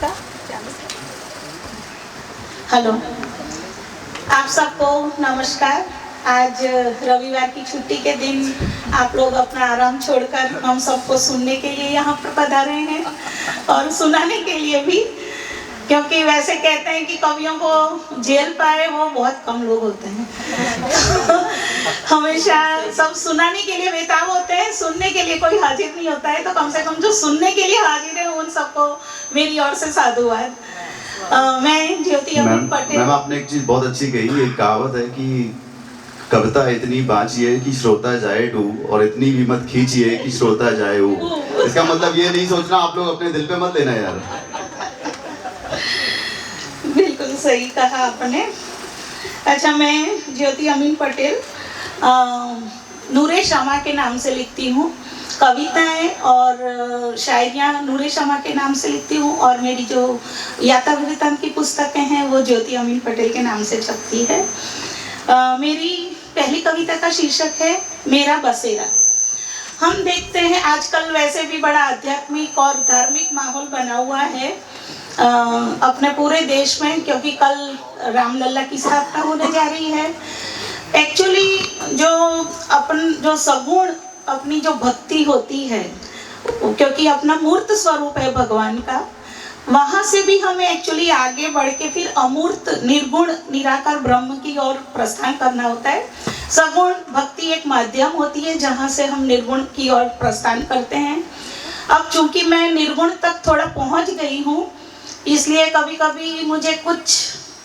का। हेलो, आप सबको नमस्कार। आज रविवार की छुट्टी के दिन आप लोग अपना आराम छोड़कर हम सबको सुनने के लिए यहाँ पर पधारे हैं और सुनाने के लिए भी, क्योंकि वैसे कहते हैं कि कवियों को जेल पाए वो बहुत कम लोग होते हैं। हमेशा सब सुनाने के लिए बेताब होते हैं, सुनने के लिए कोई हाजिर नहीं होता है। तो कम से कम जो सुनने के लिए हाजिर है उन सबको मेरी ओर से साधुवाद। मैं ज्योति अमिन पटेल। मैम, आपने एक चीज बहुत अच्छी कही। एक कहावत है कि कविता इतनी बांचिए कि श्रोता जाए डूब, और इतनी भी मत खींचिए कि श्रोता जाए ऊब। इसका मतलब ये नहीं सोचना आप लोग अपने दिल पे मत लेना यार। बिल्कुल सही कहा आपने। अच्छा, मैं ज्योति अमिन पटेल नूरे शमा के नाम से लिखती हूँ। कविताएं और शायरियाँ नूरे शमा के नाम से लिखती हूँ, और मेरी जो यात्रावृत्तांत की पुस्तकें हैं वो ज्योति अमिन पटेल के नाम से छपती है। मेरी पहली कविता का शीर्षक है मेरा बसेरा। हम देखते हैं आजकल वैसे भी बड़ा आध्यात्मिक और धार्मिक माहौल बना हुआ है अपने पूरे देश में, क्योंकि कल रामलला की स्थापना होने जा रही है। एक्चुअली जो सगुण अपनी जो भक्ति होती है, क्योंकि अपना मूर्त स्वरूप है भगवान का, वहाँ से भी हमें एक्चुअली आगे बढ़ के फिर अमूर्त निर्गुण निराकार ब्रह्म की ओर प्रस्थान करना होता है। सगुण भक्ति एक माध्यम होती है जहाँ से हम निर्गुण की ओर प्रस्थान करते हैं। अब चूंकि मैं निर्गुण तक थोड़ा पहुँच गई हूँ, इसलिए कभी कभी मुझे कुछ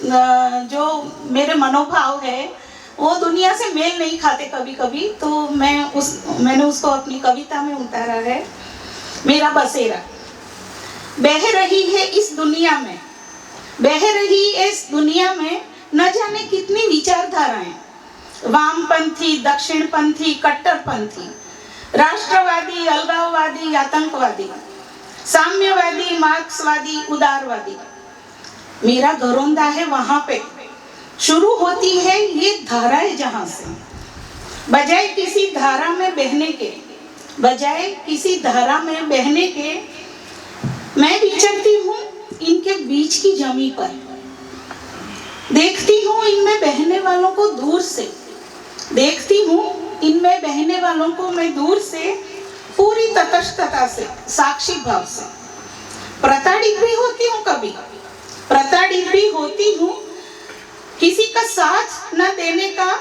जो मेरे मनोभाव है वो दुनिया से मेल नहीं खाते कभी कभी, तो मैंने उसको अपनी कविता में उतारा है। मेरा बसेरा। बह रही है इस दुनिया में, बह रही इस दुनिया में न जाने कितनी विचारधाराएं, वामपंथी, दक्षिणपंथी, कट्टरपंथी, राष्ट्रवादी, अलगाववादी, आतंकवादी, साम्यवादी, मार्क्सवादी, उदारवादी। मेरा घरौंदा है वहां पे, शुरू होती है ये धाराएं जहां से। बजाय किसी धारा में बहने के, बजाय किसी धारा में बहने के, मैं विचरती हूँ इनके बीच की जमी पर। देखती हूँ इनमें बहने वालों को दूर से, देखती हूँ इनमें बहने वालों को मैं दूर से, पूरी तटस्थता से, साक्षी भाव से। प्रताड़ित भी होती हूँ, कभी प्रताड़ित भी होती हूँ, किसी का साथ न देने का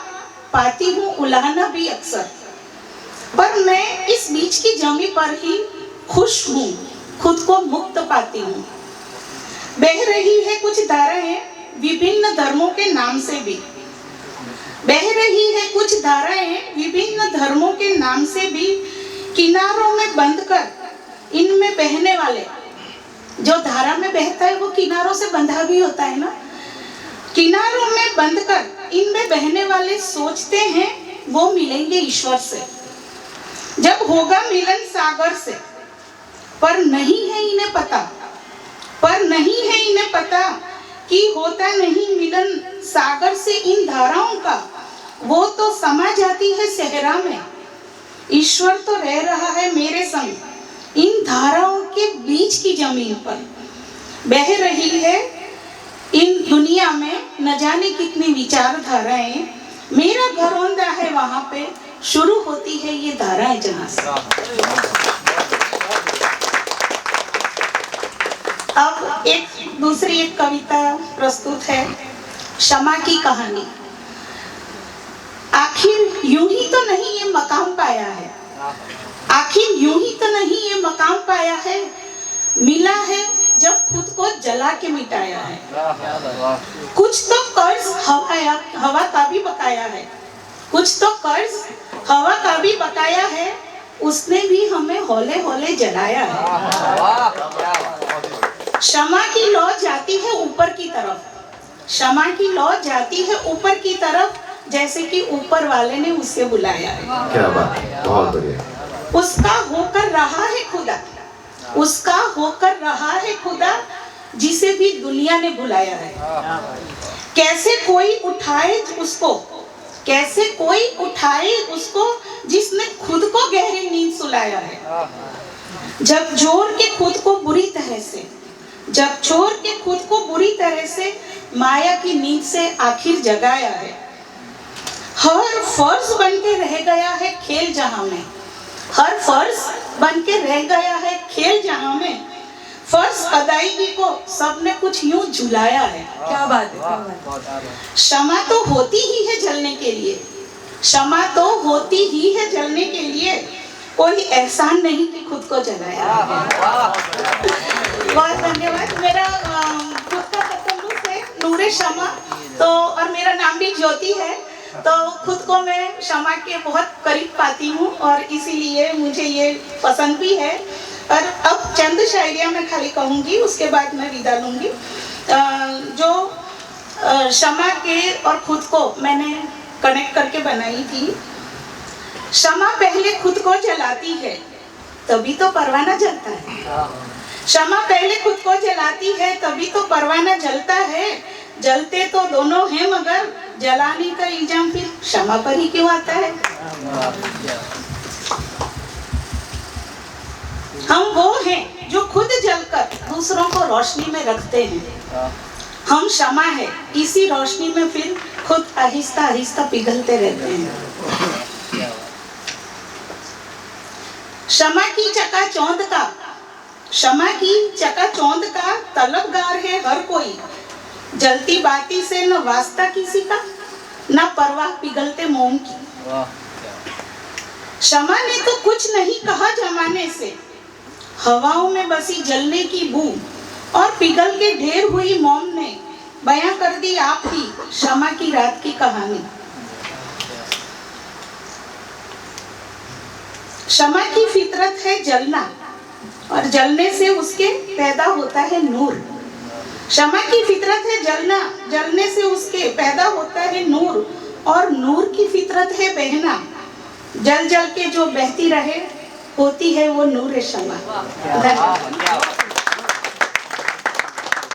पाती हूँ उलाहना भी अक्सर। पर मैं इस बीच की जमी पर ही खुश हूँ, खुद को मुक्त पाती हूँ। बह रही है कुछ धाराएं विभिन्न धर्मों के नाम से भी, बह रही है कुछ धाराएं विभिन्न धर्मों के नाम से भी। किनारों में बंध कर इनमें बहने वाले, जो धारा में बहता है वो किनारों से बंधा भी होता है ना। किनारों में बंध कर इनमें बहने वाले सोचते हैं वो मिलेंगे ईश्वर से, जब होगा मिलन सागर से। पर नहीं है इन्हें पता, पर नहीं है इन्हें पता कि होता नहीं मिलन सागर से इन धाराओं का, वो तो समा जाती है सहरा में। ईश्वर तो रह रहा है मेरे संग इन धाराओं के बीच की जमीन पर। बह रही है इन दुनिया में न जाने कितनी विचारधाराएं, मेरा घरौंदा है वहां पे, शुरू होती है ये धाराएं जहां से। अब दूसरी एक कविता प्रस्तुत है, क्षमा की कहानी। आखिर यूं ही तो नहीं ये मकाम पाया है, आखिर यूं ही तो नहीं ये मकाम पाया है, मिला है जब खुद को जला के मिटाया है। कुछ तो कर्ज हवा का भी बकाया है, कुछ तो कर्ज हवा का भी बकाया है, उसने भी हमें हौले हौले जलाया है। क्षमा की लौ जाती है ऊपर की तरफ, क्षमा की लौ जाती है ऊपर की तरफ, जैसे कि ऊपर वाले ने उसे बुलाया है। क्या बात है, बहुत बढ़िया। उसका होकर रहा है खुदा, उसका होकर रहा है खुदा, जिसे भी दुनिया ने बुलाया है। कैसे कोई उठाए उसको, कैसे कोई उठाए उसको, जिसने खुद को गहरी नींद सुलाया है। जब जोर के खुद को बुरी तरह से जब छोड़ के खुद को बुरी तरह से माया की नींद से आखिर जगाया है। हर फर्ज बन के रह गया है खेल जहां में, हर फर्ज बन के रह गया है खेल जहां में, फर्ज अदायगी को सबने कुछ यूं झुलाया है। क्या बात है, क्या बात है। क्षमा तो होती ही है जलने के लिए, क्षमा तो होती ही है जलने के लिए, कोई एहसान नहीं कि खुद को जलाया। बहुत धन्यवाद। मेरा खुद का तसल्लुस है नूरे क्षमा, तो और मेरा नाम भी ज्योति है, तो खुद को मैं क्षमा के बहुत करीब पाती हूँ और इसीलिए मुझे ये पसंद भी है। और अब चंद शायरियाँ मैं खाली कहूँगी, उसके बाद मैं विदा लूँगी। जो क्षमा के और खुद को मैंने कनेक्ट करके बनाई थी। क्षमा पहले खुद को जलाती है तभी तो परवाना जलता है, क्षमा पहले खुद को जलाती है तभी तो परवाना जलता है। जलते तो दोनों हैं मगर जलाने का इल्जाम फिर क्षमा पर ही क्यों आता है। हम वो हैं जो खुद जलकर दूसरों को रोशनी में रखते हैं। हम क्षमा है, इसी रोशनी में फिर खुद आहिस्ता आहिस्ता पिघलते रहते हैं। क्षमा की चकाचौंध का, क्षमा की चकाचौंध का तलबगार है हर कोई। जलती बाती से न वास्ता किसी का, न परवाह पिघलते मोम की। क्षमा ने तो कुछ नहीं कहा जमाने से, हवाओं में बसी जलने की बू और पिघल के ढेर हुई मोम ने बयां कर दी आप ही क्षमा की रात की कहानी। क्षमा की फितरत है जलना और जलने से उसके पैदा होता है नूर। क्षमा की फितरत है जलना, जलने से उसके पैदा होता है नूर, और नूर की फितरत है बहना, जल जल के जो बहती रहे होती है वो नूर क्षमा। धन्यवाद।